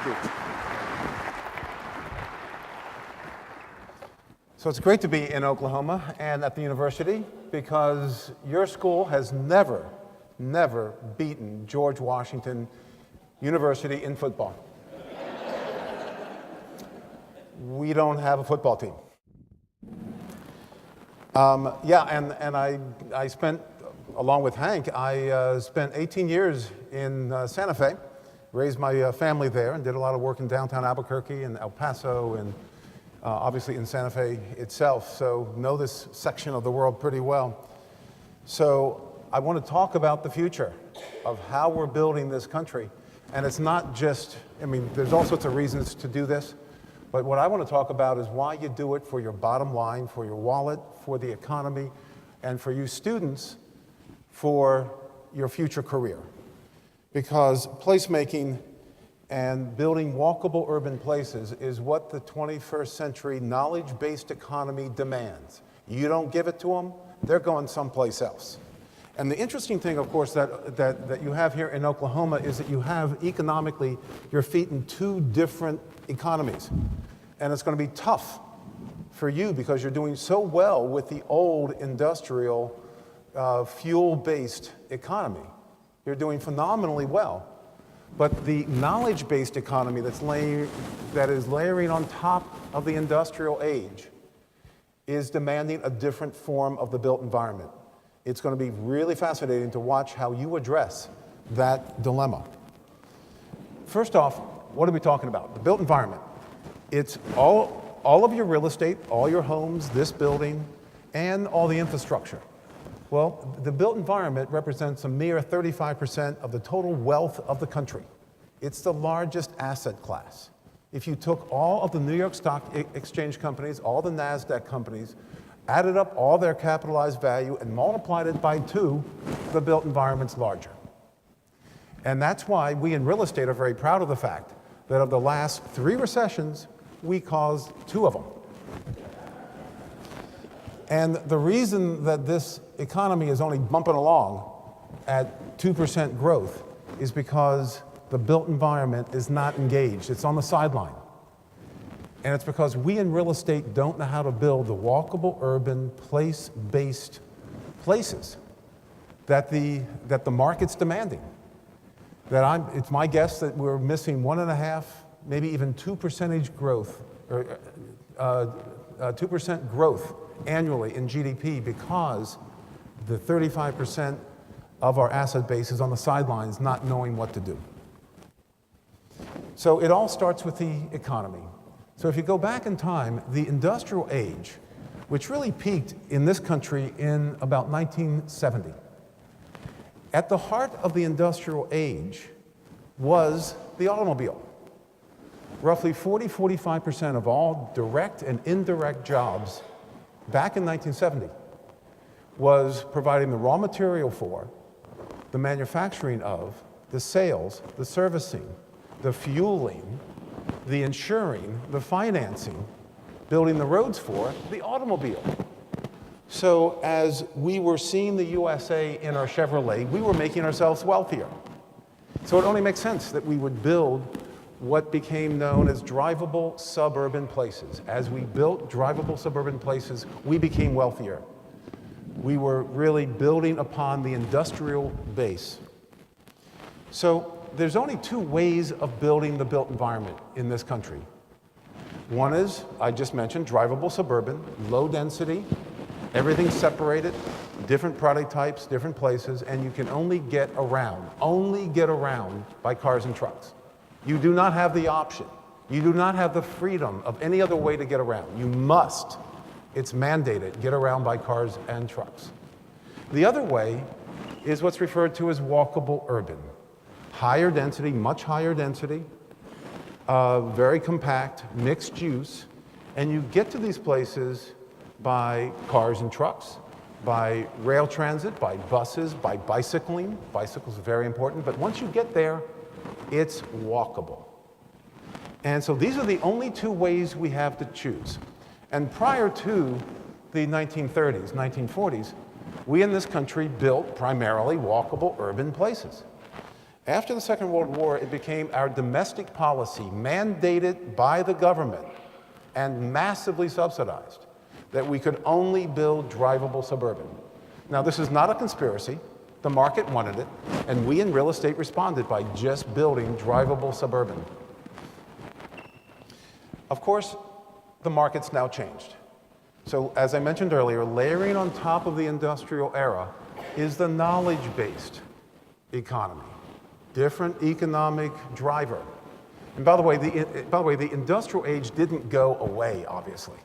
Thank you. So it's great to be in Oklahoma and at the university because your school has never beaten George Washington University in football. We don't have a football team. And I spent, along with Hank, I spent 18 years in Santa Fe, raised my family there, and did a lot of work in downtown Albuquerque and El Paso and obviously in Santa Fe itself, so know this section of the world pretty well. So I want to talk about the future of how we're building this country. And it's not just, there's all sorts of reasons to do this, but what I want to talk about is why you do it for your bottom line, for your wallet, for the economy, and for you students, for your future career. Because placemaking and building walkable urban places is what the 21st century knowledge-based economy demands. You don't give it to them, they're going someplace else. And the interesting thing, of course, that you have here in Oklahoma is that you have economically your feet in two different economies. And it's going to be tough for you because you're doing so well with the old industrial fuel-based economy. You're doing phenomenally well. But the knowledge-based economy that is layering on top of the industrial age is demanding a different form of the built environment. It's going to be really fascinating to watch how you address that dilemma. First off, what are we talking about? The built environment. It's all of your real estate, all your homes, this building, and all the infrastructure. Well, the built environment represents a mere 35% of the total wealth of the country. It's the largest asset class. If you took all of the New York Stock Exchange companies, all the NASDAQ companies, added up all their capitalized value and multiplied it by 2, the built environment's larger. And that's why we in real estate are very proud of the fact that of the last 3 recessions, we caused 2 of them. And the reason that this economy is only bumping along at 2% growth is because the built environment is not engaged. It's on the sideline. And it's because we in real estate don't know how to build the walkable, urban, place-based places that the market's demanding. It's my guess that we're missing 1.5, maybe even 2% growth, or 2% growth annually in GDP because the 35% of our asset base is on the sidelines not knowing what to do. So it all starts with the economy. So if you go back in time, the industrial age, which really peaked in this country in about 1970, at the heart of the industrial age was the automobile. Roughly 45% of all direct and indirect jobs back in 1970 was providing the raw material for, the manufacturing of, the sales, the servicing, the fueling, the insuring, the financing, building the roads for the automobile. So as we were seeing the USA in our Chevrolet, we were making ourselves wealthier. So it only makes sense that we would build what became known as drivable suburban places. As we built drivable suburban places, we became wealthier. We were really building upon the industrial base. So there's only 2 ways of building the built environment in this country. One is, I just mentioned, drivable suburban, low density, everything's separated, different product types, different places, and you can only get around by cars and trucks. You do not have the option. You do not have the freedom of any other way to get around. You must, it's mandated, get around by cars and trucks. The other way is what's referred to as walkable urban. Higher density, much higher density, very compact, mixed use, and you get to these places by cars and trucks, by rail transit, by buses, by bicycling. Bicycles are very important, but once you get there, it's walkable. And so these are the only 2 ways we have to choose. And prior to the 1930s, 1940s, we in this country built primarily walkable urban places. After the Second World War, it became our domestic policy, mandated by the government and massively subsidized, that we could only build drivable suburban. Now, this is not a conspiracy. The market wanted it, and we in real estate responded by just building drivable suburban. Of course, the market's now changed. So, as I mentioned earlier, layering on top of the industrial era is the knowledge-based economy, different economic driver. And by the way, the industrial age didn't go away, obviously.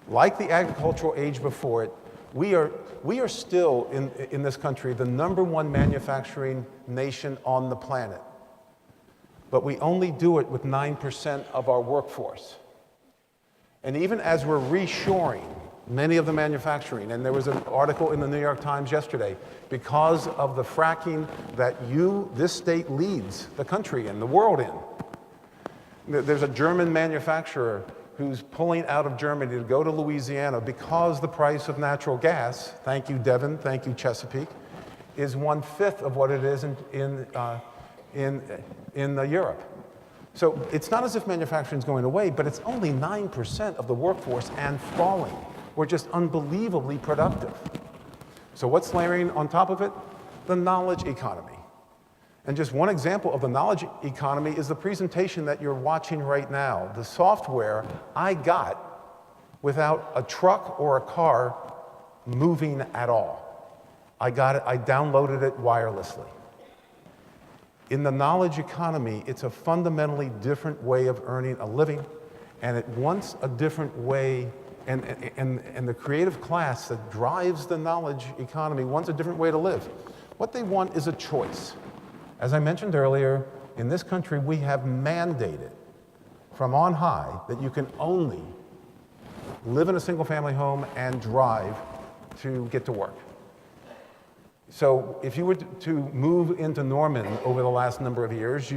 Like the agricultural age before it, we are still, in this country, the #1 manufacturing nation on the planet. But we only do it with 9% of our workforce. And even as we're reshoring many of the manufacturing, and there was an article in the New York Times yesterday, because of the fracking that this state leads the country and the world in. There's a German manufacturer who's pulling out of Germany to go to Louisiana because the price of natural gas, thank you Devon, thank you Chesapeake, is 1/5 of what it is in Europe. So it's not as if manufacturing is going away, but it's only 9% of the workforce and falling. We're just unbelievably productive. So what's layering on top of it? The knowledge economy. And just one example of the knowledge economy is the presentation that you're watching right now. The software I got without a truck or a car moving at all. I downloaded it wirelessly. In the knowledge economy, it's a fundamentally different way of earning a living, and it wants a different way, and the creative class that drives the knowledge economy wants a different way to live. What they want is a choice. As I mentioned earlier, in this country, we have mandated from on high that you can only live in a single-family home and drive to get to work. So if you were to move into Norman over the last number of years,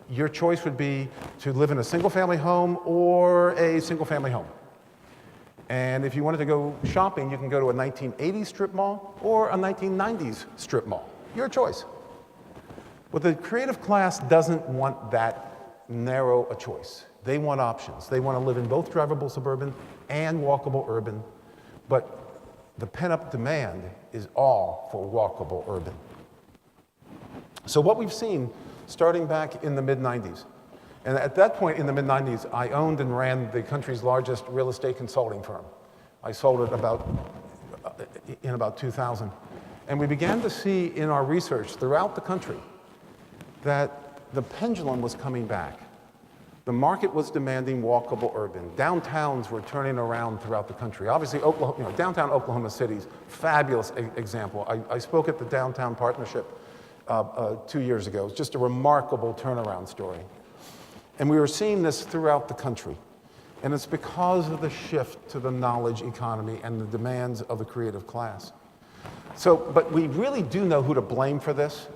your choice would be to live in a single-family home or a single-family home. And if you wanted to go shopping, you can go to a 1980s strip mall or a 1990s strip mall. Your choice. But the creative class doesn't want that narrow a choice. They want options. They want to live in both drivable suburban and walkable urban, but the pent-up demand is all for walkable urban. So what we've seen, starting back in the mid-90s, and at that point in the mid-90s, I owned and ran the country's largest real estate consulting firm. I sold it in about 2000. And we began to see in our research throughout the country that the pendulum was coming back. The market was demanding walkable urban. Downtowns were turning around throughout the country. Obviously, downtown Oklahoma City's fabulous example. I spoke at the Downtown Partnership 2 years ago. It's just a remarkable turnaround story. And we were seeing this throughout the country. And it's because of the shift to the knowledge economy and the demands of the creative class. But we really do know who to blame for this.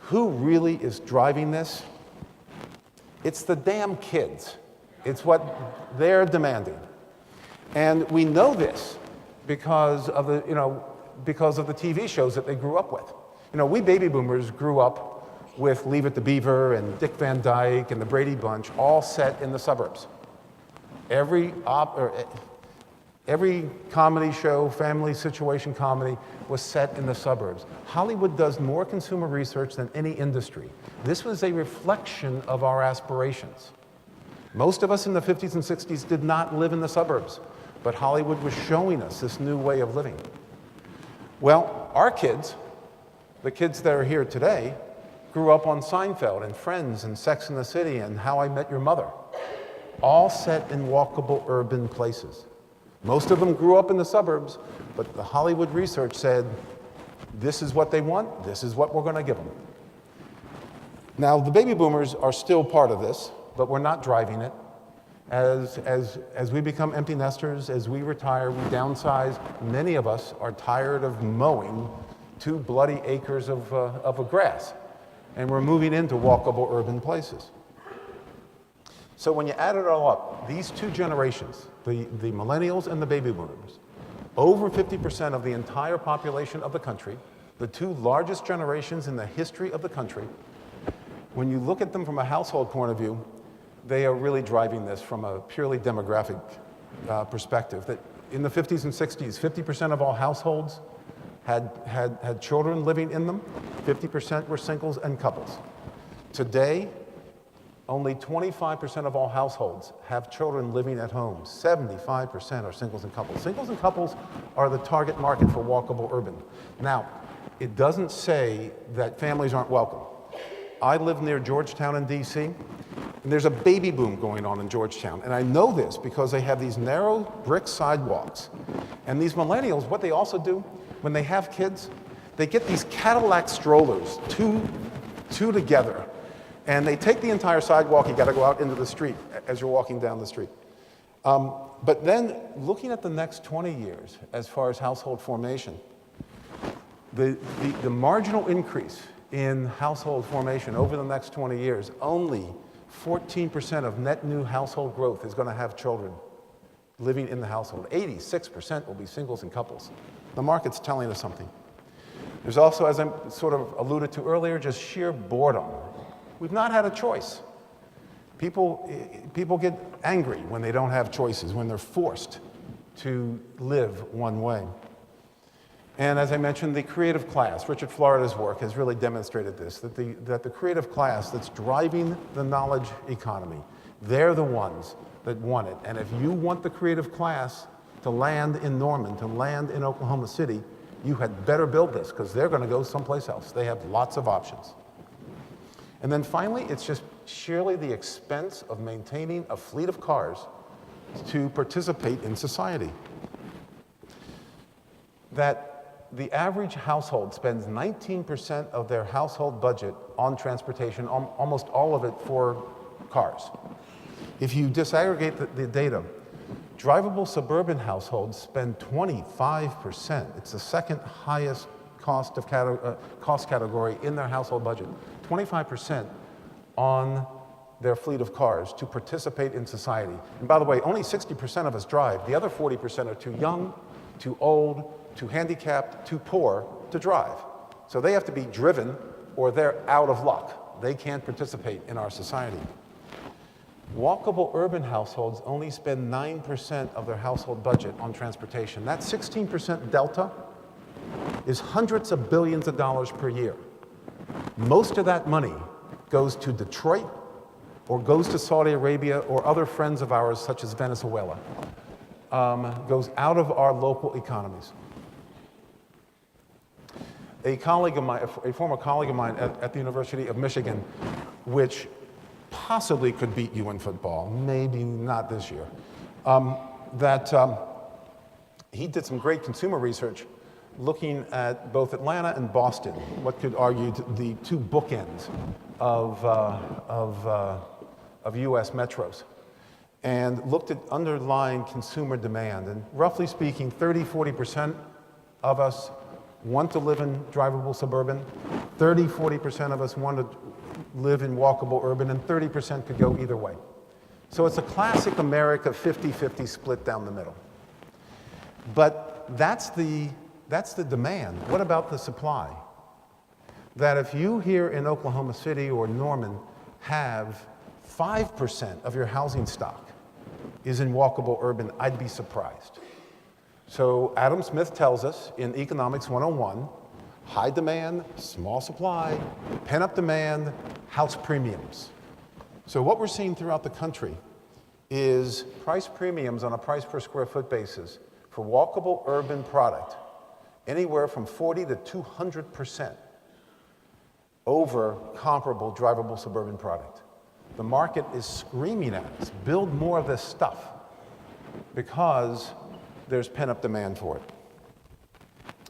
Who really is driving this? It's the damn kids. It's what they're demanding. And we know this because of the TV shows that they grew up with. We baby boomers grew up with Leave It to Beaver and Dick Van Dyke and the Brady Bunch, all set in the suburbs. Every comedy show, family situation comedy, was set in the suburbs. Hollywood does more consumer research than any industry. This was a reflection of our aspirations. Most of us in the 50s and 60s did not live in the suburbs, but Hollywood was showing us this new way of living. Well, our kids, the kids that are here today, grew up on Seinfeld and Friends and Sex and the City and How I Met Your Mother, all set in walkable urban places. Most of them grew up in the suburbs, but the Hollywood research said, this is what they want, this is what we're going to give them. Now, the baby boomers are still part of this, but we're not driving it. As we become empty nesters, as we retire, we downsize. Many of us are tired of mowing 2 bloody acres of grass, and we're moving into walkable urban places. So when you add it all up, these 2 generations, the millennials and the baby boomers, over 50% of the entire population of the country, The two largest generations in the history of the country, when you look at them from a household point of view, they are really driving this from a purely demographic perspective. That in the 50s and 60s, 50% of all households had children living in them, 50% were singles and couples. Today, only 25% of all households have children living at home. 75% are singles and couples. Singles and couples are the target market for walkable urban. Now, it doesn't say that families aren't welcome. I live near Georgetown in DC, and there's a baby boom going on in Georgetown. And I know this because they have these narrow brick sidewalks. And these millennials, what they also do, when they have kids, they get these Cadillac strollers, two together. And they take the entire sidewalk. You got to go out into the street as you're walking down the street. But then looking at the next 20 years as far as household formation, the marginal increase in household formation over the next 20 years, only 14% of net new household growth is going to have children living in the household. 86% will be singles and couples. The market's telling us something. There's also, as I sort of alluded to earlier, just sheer boredom. We've not had a choice. People get angry when they don't have choices, when they're forced to live one way. And as I mentioned, the creative class, Richard Florida's work has really demonstrated this, that the creative class that's driving the knowledge economy, they're the ones that want it. And if you want the creative class to land in Norman, to land in Oklahoma City, you had better build this, because they're going to go someplace else. They have lots of options. And then finally, it's just sheerly the expense of maintaining a fleet of cars to participate in society. That the average household spends 19% of their household budget on transportation, almost all of it for cars. If you disaggregate the data, drivable suburban households spend 25%. It's the second highest cost category in their household budget. 25% on their fleet of cars to participate in society. And by the way, only 60% of us drive. The other 40% are too young, too old, too handicapped, too poor to drive. So they have to be driven or they're out of luck. They can't participate in our society. Walkable urban households only spend 9% of their household budget on transportation. That 16% delta is hundreds of billions of dollars per year. Most of that money goes to Detroit or goes to Saudi Arabia or other friends of ours such as Venezuela. Goes out of our local economies. A colleague of mine, a former colleague of mine at the University of Michigan, which possibly could beat you in football, maybe not this year, he did some great consumer research looking at both Atlanta and Boston, what could argue the two bookends of US metros, and looked at underlying consumer demand. And roughly speaking, 40% of us want to live in drivable suburban, 40% of us want to live in walkable urban, and 30% could go either way. So it's a classic America 50-50 split down the middle. But that's the demand. What about the supply? That if you here in Oklahoma City or Norman have 5% of your housing stock is in walkable urban, I'd be surprised. So Adam Smith tells us in Economics 101, high demand, small supply, pent-up demand, house premiums. So what we're seeing throughout the country is price premiums on a price per square foot basis for walkable urban product, anywhere from 40 to 200% over comparable drivable suburban product. The market is screaming at us, build more of this stuff, because there's pent-up demand for it.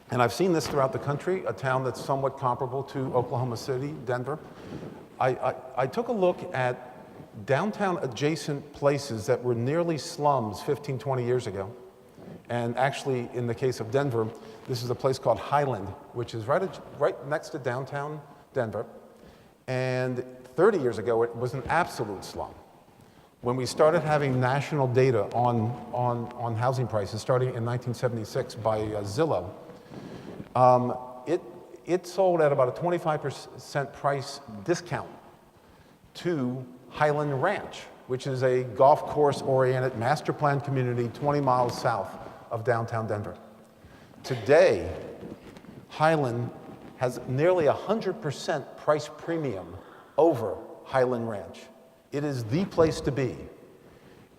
And I've seen this throughout the country, a town that's somewhat comparable to Oklahoma City, Denver. I took a look at downtown adjacent places that were nearly slums 15, 20 years ago. And actually, in the case of Denver, this is a place called Highland, which is right next to downtown Denver. And 30 years ago, it was an absolute slum. When we started having national data on housing prices, starting in 1976 by Zillow, it sold at about a 25% price discount to Highland Ranch, which is a golf course-oriented master plan community 20 miles south of downtown Denver. Today, Highland has nearly 100% price premium over Highland Ranch. It is the place to be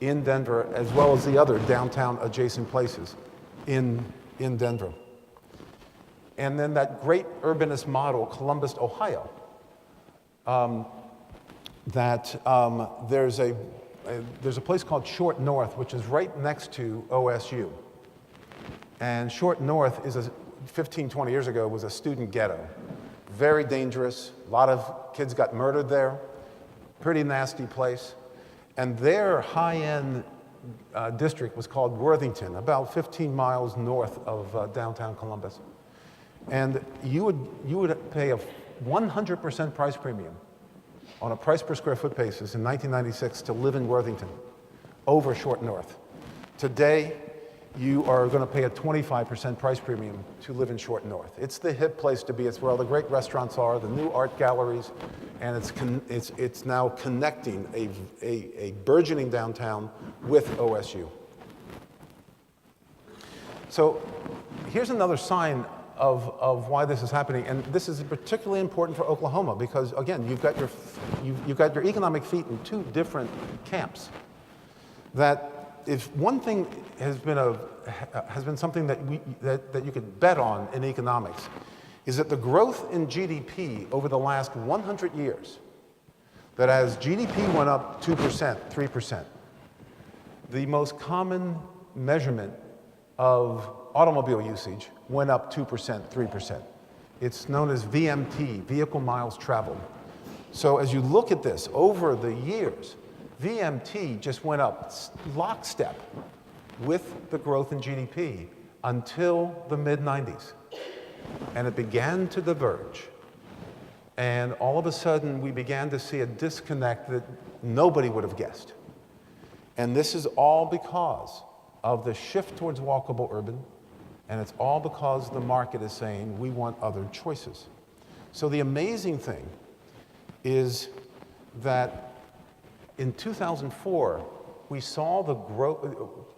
in Denver, as well as the other downtown adjacent places in Denver. And then that great urbanist model, Columbus, Ohio, there's a place called Short North, which is right next to OSU. And Short North is 15, 20 years ago, was a student ghetto. Very dangerous. A lot of kids got murdered there. Pretty nasty place. And their high-end district was called Worthington, about 15 miles north of downtown Columbus. And you would pay a 100% price premium on a price per square foot basis in 1996 to live in Worthington over Short North. Today, you are going to pay a 25% price premium to live in Short North. It's the hip place to be. It's where all the great restaurants are, the new art galleries, and it's now connecting a burgeoning downtown with OSU. So here's another sign of why this is happening, and this is particularly important for Oklahoma because, again, you've got your economic feet in two different camps. That if one thing has been something that you could bet on in economics, is that the growth in GDP over the last 100 years, that as GDP went up 2%, 3%, the most common measurement of automobile usage went up 2%, 3%. It's known as VMT, vehicle miles traveled. So as you look at this over the years, VMT just went up lockstep with the growth in GDP until the mid-90s. And it began to diverge. And all of a sudden, we began to see a disconnect that nobody would have guessed. And this is all because of the shift towards walkable urban, and it's all because the market is saying we want other choices. So the amazing thing is that in 2004, we saw the growth.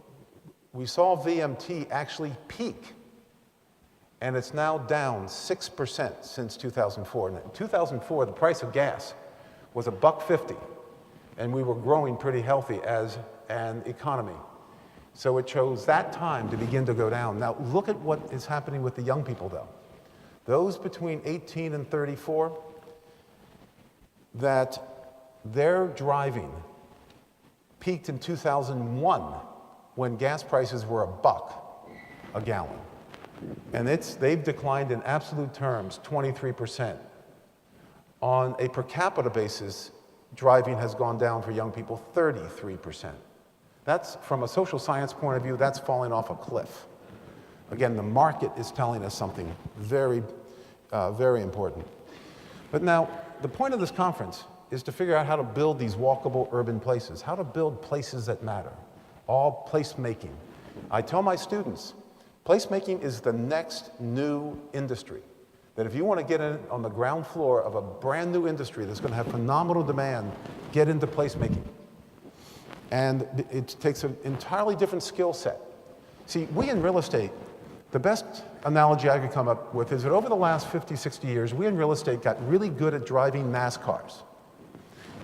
We saw VMT actually peak, and it's now down 6% since 2004. And in 2004, the price of gas was $1.50, and we were growing pretty healthy as an economy. So it chose that time to begin to go down. Now, look at what is happening with the young people, though. Those between 18 and 34, that their driving peaked in 2001 when gas prices were $1 a gallon. And they've declined in absolute terms 23%. On a per capita basis, driving has gone down for young people 33%. That's, from a social science point of view, that's falling off a cliff. Again, the market is telling us something very, very important. But now, the point of this conference is to figure out how to build these walkable urban places, how to build places that matter, all placemaking. I tell my students, placemaking is the next new industry. That if you want to get in on the ground floor of a brand new industry that's going to have phenomenal demand, get into placemaking. And it takes an entirely different skill set. See, we in real estate, the best analogy I could come up with is that over the last 50, 60 years, we in real estate got really good at driving NASCARs.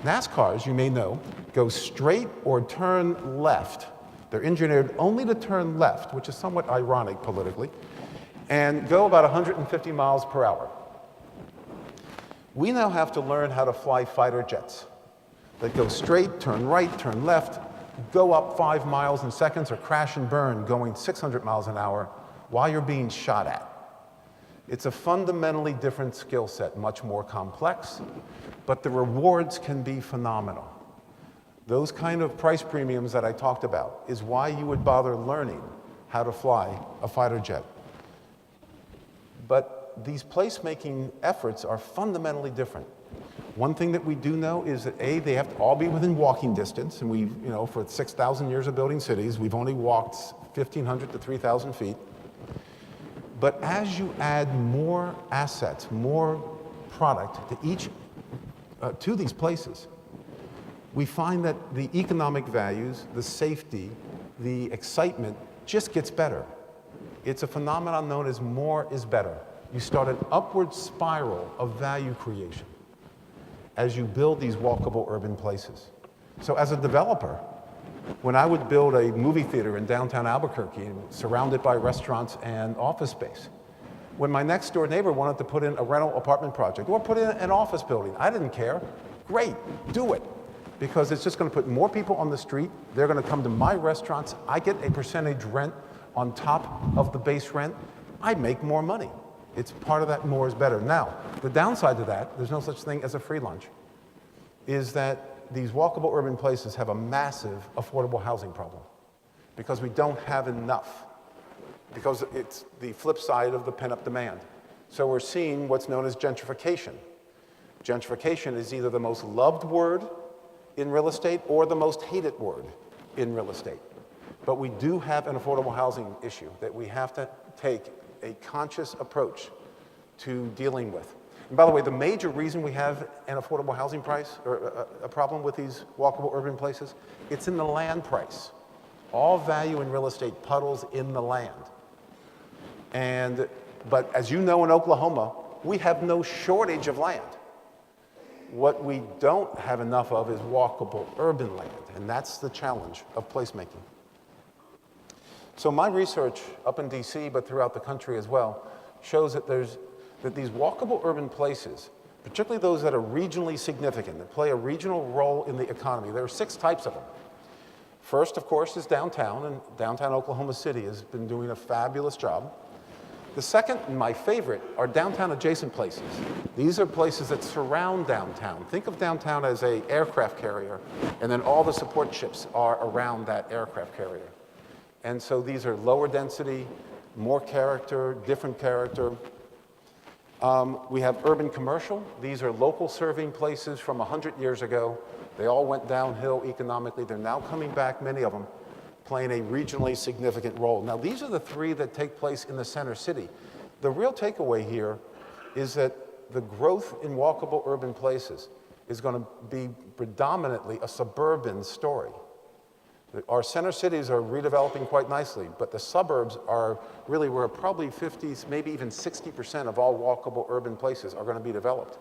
NASCARs, you may know, go straight or turn left. They're engineered only to turn left, which is somewhat ironic politically, and go about 150 miles per hour. We now have to learn how to fly fighter jets that go straight, turn right, turn left, go up 5 miles in seconds, or crash and burn going 600 miles an hour while you're being shot at. It's a fundamentally different skill set, much more complex, but the rewards can be phenomenal. Those kind of price premiums that I talked about is why you would bother learning how to fly a fighter jet. But these placemaking efforts are fundamentally different. One thing that we do know is that A, they have to all be within walking distance, and we've, for 6,000 years of building cities, we've only walked 1,500 to 3,000 feet. But as you add more assets, more product to these places, we find that the economic values, the safety, the excitement just gets better. It's a phenomenon known as more is better. You start an upward spiral of value creation as you build these walkable urban places. So as a developer, when I would build a movie theater in downtown Albuquerque surrounded by restaurants and office space, when my next door neighbor wanted to put in a rental apartment project or put in an office building, I didn't care. Great, do it. Because it's just going to put more people on the street. They're going to come to my restaurants. I get a percentage rent on top of the base rent. I make more money. It's part of that more is better. Now, the downside to that, there's no such thing as a free lunch, is that these walkable urban places have a massive affordable housing problem because we don't have enough, because it's the flip side of the pent-up demand. So we're seeing what's known as gentrification. Gentrification is either the most loved word in real estate or the most hated word in real estate. But we do have an affordable housing issue that we have to take a conscious approach to dealing with. And by the way, the major reason we have an affordable housing price or a problem with these walkable urban places, it's in the land price. All value in real estate puddles in the land. But as you know, in Oklahoma, we have no shortage of land. What we don't have enough of is walkable urban land, and that's the challenge of placemaking. So my research up in DC, but throughout the country as well, shows that these walkable urban places, particularly those that are regionally significant, that play a regional role in the economy, there are 6 types of them. First, of course, is downtown, and downtown Oklahoma City has been doing a fabulous job. The second, and my favorite, are downtown adjacent places. These are places that surround downtown. Think of downtown as an aircraft carrier, and then all the support ships are around that aircraft carrier. And so these are lower density, more character, different character. We have urban commercial. These are local serving places from 100 years ago. They all went downhill economically. They're now coming back, many of them, playing a regionally significant role. Now, these are the 3 that take place in the center city. The real takeaway here is that the growth in walkable urban places is going to be predominantly a suburban story. Our center cities are redeveloping quite nicely, but the suburbs are really where probably 50, maybe even 60% of all walkable urban places are going to be developed.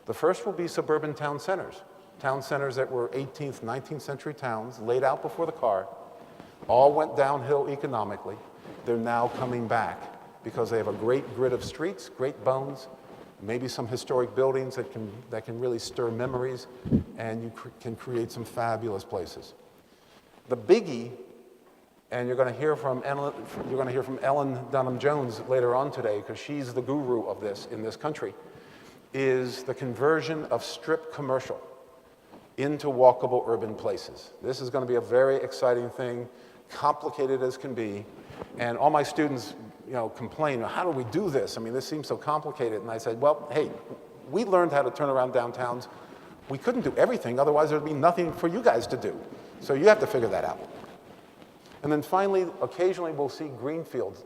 The first will be suburban town centers that were 18th, 19th century towns laid out before the car, all went downhill economically. They're now coming back because they have a great grid of streets, great bones, maybe some historic buildings that can really stir memories, and you can create some fabulous places. The biggie, and you're going to hear from Ellen Dunham Jones later on today, because she's the guru of this in this country, is the conversion of strip commercial into walkable urban places. This is going to be a very exciting thing, complicated as can be, and all my students, complain, how do we do this? I mean, this seems so complicated. And I said, well, hey, we learned how to turn around downtowns. We couldn't do everything, otherwise there'd be nothing for you guys to do. So you have to figure that out. And then finally, occasionally we'll see greenfield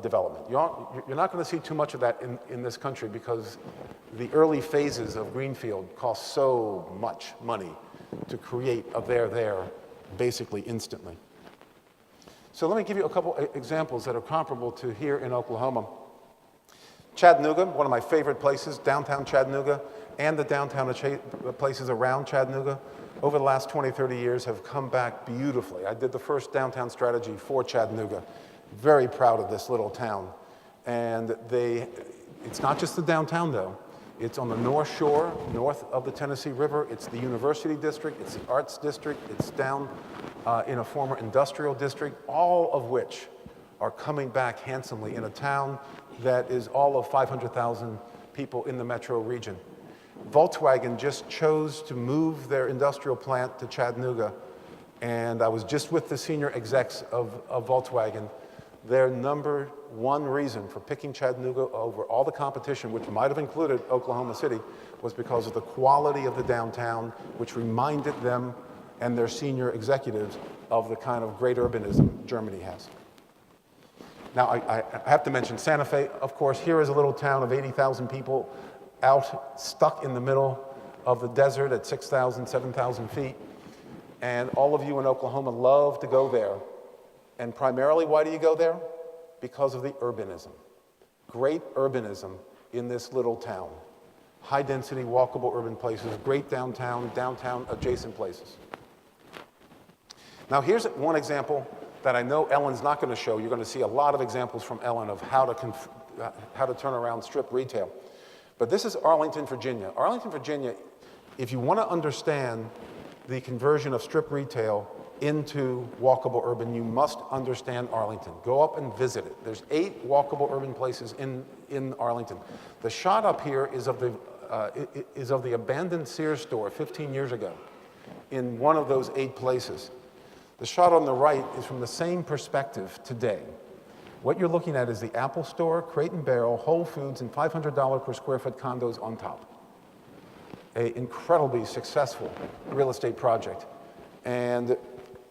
development. You're not going to see too much of that in this country because the early phases of greenfield cost so much money to create a there basically instantly. So let me give you a couple examples that are comparable to here in Oklahoma. Chattanooga, one of my favorite places, downtown Chattanooga, and the downtown places around Chattanooga, over the last 20, 30 years have come back beautifully. I did the first downtown strategy for Chattanooga. Very proud of this little town. And it's not just the downtown though. It's on the North Shore, north of the Tennessee River. It's the University District, it's the Arts District, it's down in a former industrial district, all of which are coming back handsomely in a town that is all of 500,000 people in the metro region. Volkswagen just chose to move their industrial plant to Chattanooga, and I was just with the senior execs of Volkswagen. Their number one reason for picking Chattanooga over all the competition, which might have included Oklahoma City, was because of the quality of the downtown, which reminded them and their senior executives of the kind of great urbanism Germany has. Now, I have to mention Santa Fe, of course. Here is a little town of 80,000 people out, stuck in the middle of the desert at 6,000, 7,000 feet. And all of you in Oklahoma love to go there. And primarily, why do you go there? Because of the urbanism. Great urbanism in this little town. High-density, walkable urban places, great downtown adjacent places. Now, here's one example that I know Ellen's not going to show. You're going to see a lot of examples from Ellen of how to turn around strip retail. But this is Arlington, Virginia. Arlington, Virginia, if you want to understand the conversion of strip retail into walkable urban, you must understand Arlington. Go up and visit it. There's 8 walkable urban places in Arlington. The shot up here is of the abandoned Sears store 15 years ago in one of those 8 places. The shot on the right is from the same perspective today. What you're looking at is the Apple Store, Crate and Barrel, Whole Foods, and $500 per square foot condos on top. An incredibly successful real estate project. And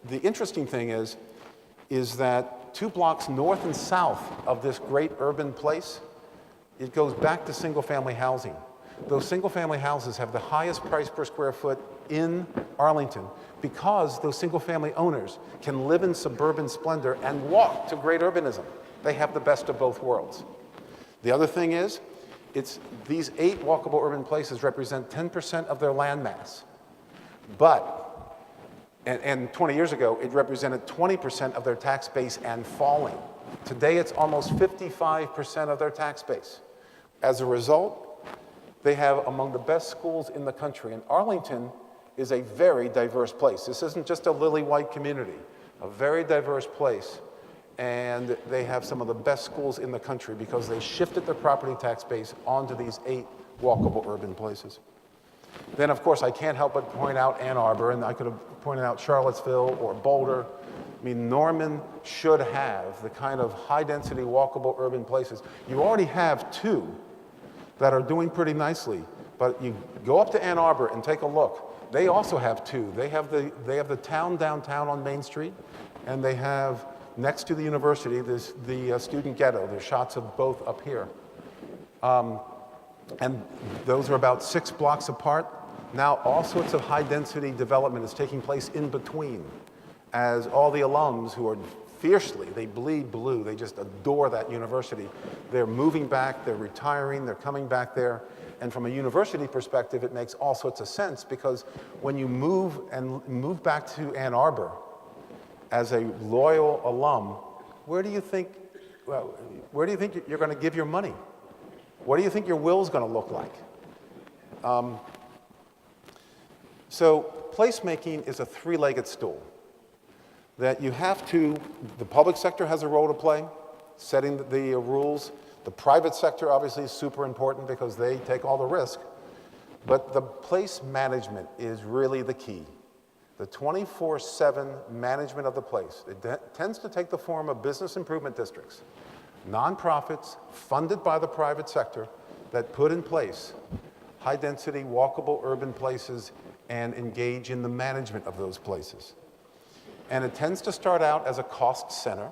the interesting thing is that 2 blocks north and south of this great urban place, it goes back to single-family housing. Those single-family houses have the highest price per square foot in Arlington because those single-family owners can live in suburban splendor and walk to great urbanism. They have the best of both worlds. The other thing is, these 8 walkable urban places represent 10% of their land mass. But, and 20 years ago, it represented 20% of their tax base and falling. Today, it's almost 55% of their tax base. As a result, they have among the best schools in the country. And Arlington is a very diverse place. This isn't just a lily-white community, a very diverse place. And they have some of the best schools in the country because they shifted their property tax base onto these 8 walkable urban places. Then, of course, I can't help but point out Ann Arbor, and I could have pointed out Charlottesville or Boulder. I mean, Norman should have the kind of high-density walkable urban places. You already have 2 that are doing pretty nicely, but you go up to Ann Arbor and take a look. They also have 2. They have the town downtown on Main Street, and they have next to the university the student ghetto. There's shots of both up here, and those are about 6 blocks apart. Now all sorts of high-density development is taking place in between, as all the alums who are fiercely, they bleed blue, they just adore that university. They're moving back, they're retiring, they're coming back there. And from a university perspective, it makes all sorts of sense because when you move back to Ann Arbor as a loyal alum, where do you think you're going to give your money? What do you think your will's going to look like? So placemaking is a 3-legged stool. That you have to, the public sector has a role to play, setting the rules. The private sector obviously is super important because they take all the risk. But the place management is really the key. The 24/7 management of the place. It tends to take the form of business improvement districts, nonprofits funded by the private sector that put in place high-density, walkable urban places and engage in the management of those places. And it tends to start out as a cost center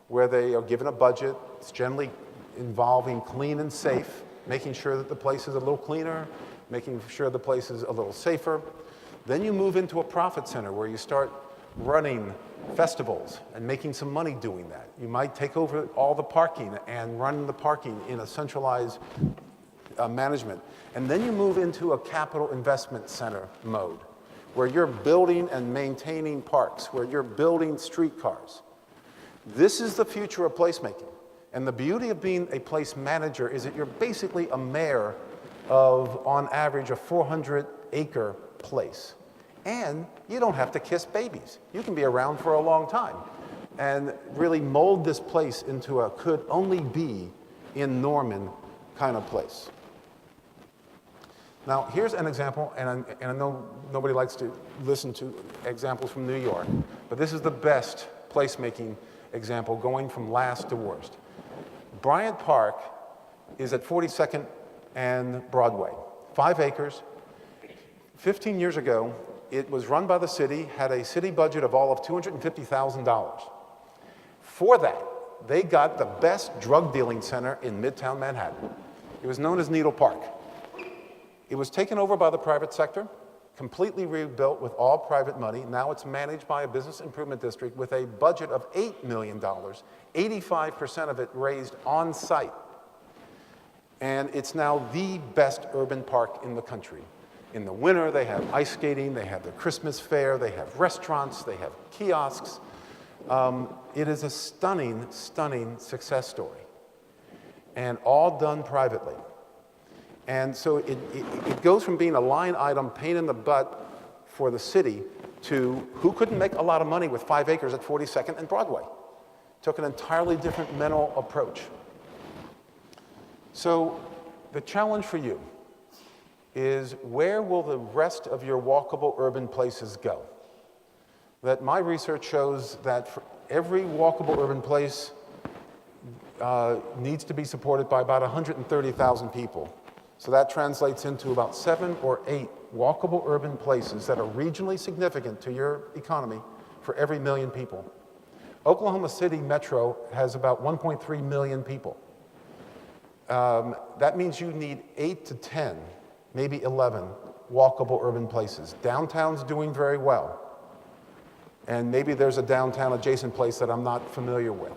where they are given a budget. It's generally involving clean and safe, making sure that the place is a little cleaner, making sure the place is a little safer. Then you move into a profit center where you start running festivals and making some money doing that. You might take over all the parking and run the parking in a centralized management. And then you move into a capital investment center mode where you're building and maintaining parks, where you're building streetcars. This is the future of placemaking. And the beauty of being a place manager is that you're basically a mayor of, on average, a 400-acre place. And you don't have to kiss babies. You can be around for a long time and really mold this place into a could only be in Norman kind of place. Now, here's an example, and I know nobody likes to listen to examples from New York, but this is the best placemaking example going from last to worst. Bryant Park is at 42nd and Broadway, 5 acres. 15 years ago, it was run by the city, had a city budget of all of $250,000. For that, they got the best drug dealing center in Midtown Manhattan. It was known as Needle Park. It was taken over by the private sector, completely rebuilt with all private money. Now it's managed by a business improvement district with a budget of $8 million, 85% of it raised on site. And it's now the best urban park in the country. In the winter, they have ice skating, they have their Christmas fair, they have restaurants, they have kiosks. It is a stunning, stunning success story, and all done privately. And so it goes from being a line item pain in the butt for the city to who couldn't make a lot of money with 5 acres at 42nd and Broadway. Took an entirely different mental approach. So the challenge for you is, where will the rest of your walkable urban places go? That my research shows that for every walkable urban place needs to be supported by about 130,000 people. So that translates into about 7 or 8 walkable urban places that are regionally significant to your economy for every million people. Oklahoma City Metro has about 1.3 million people. That means you need 8 to 10, maybe 11 walkable urban places. Downtown's doing very well. And maybe there's a downtown adjacent place that I'm not familiar with.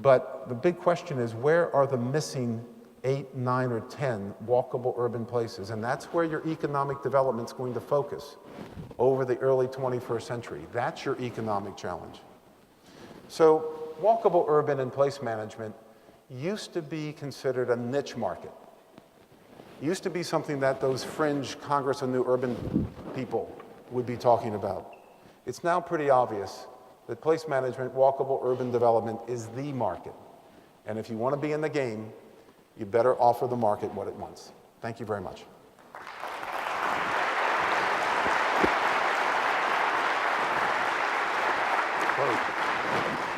But the big question is, where are the missing 8, 9, or 10 walkable urban places? And that's where your economic development's going to focus over the early 21st century. That's your economic challenge. So walkable urban and place management used to be considered a niche market. Used to be something that those fringe Congress of New Urban people would be talking about. It's now pretty obvious that place management, walkable urban development is the market. And if you want to be in the game, you better offer the market what it wants. Thank you very much. Whoa.